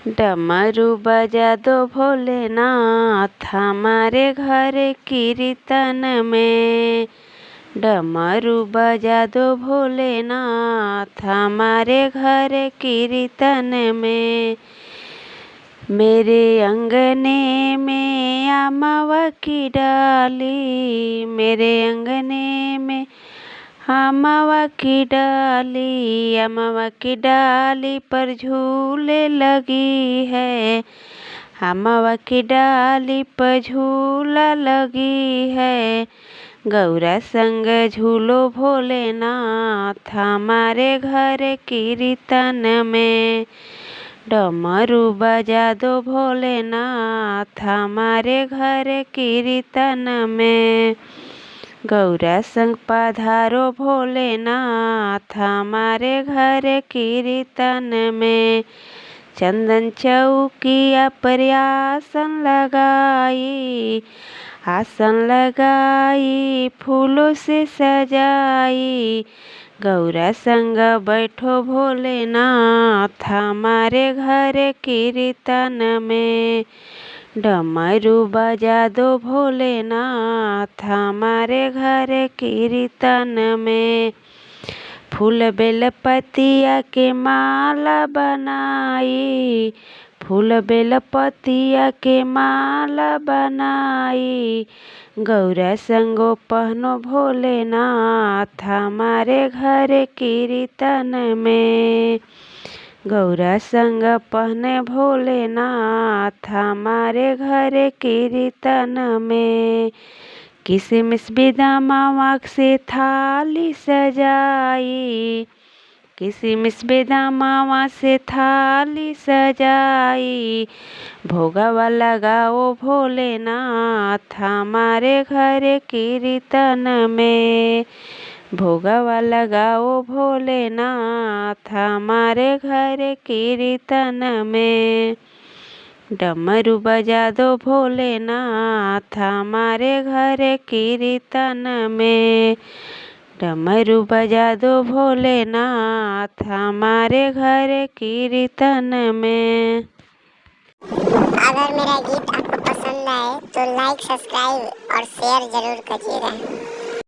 डमरू बजा दो भोलेनाथ हमारे घर कीर्तन में। डमरू बजा दो भोलेनाथ हमारे घर कीर्तन में। मेरे अंगने में अमवा की डाली, मेरे अंगने में अमवा की डाली, अमवा की डाली पर झूले लगी है। अमवा की डाली पर झूला लगी है। गौरा संग झूलो भोलेनाथ हमारे घर कीर्तन में। डमरू बजा दो भोलेनाथ हमारे घर कीर्तन में। गौरा संग पधारो भोलेनाथ हमारे घर कीर्तन में। चंदन चौकिया पर आसन लगाई, आसन लगाई फूलों से सजाई। गौरा संग बैठो भोलेनाथ हमारे घर कीर्तन में। डमरू बजा दो भोलेनाथ हमारे घर कीर्तन में। फूल बेल पतिया के माला बनाई, फूल बेल पतिया के माला बनाई। गौरा संगो पहनो भोलेनाथ हमारे घर कीर्तन में। गौरा संग पहने भोलेनाथ हमारे घर कीर्तन में। किसमिस बेदामवा से थाली सजाई, किसमिस बेदामवा से थाली सजाई। भोगवा लगाओ भोलेनाथ हमारे घर कीर्तन में। भोगवा लगाओ भोलेनाथ हमारे घर कीर्तन में। डमरू बजा दो भोलेनाथ हमारे घर कीर्तन में। डमरू बजा दो भोलेनाथ हमारे घर कीर्तन में। अगर मेरा गीत आपको पसंद आए तो लाइक, सब्सक्राइब और शेयर जरूर करिएगा।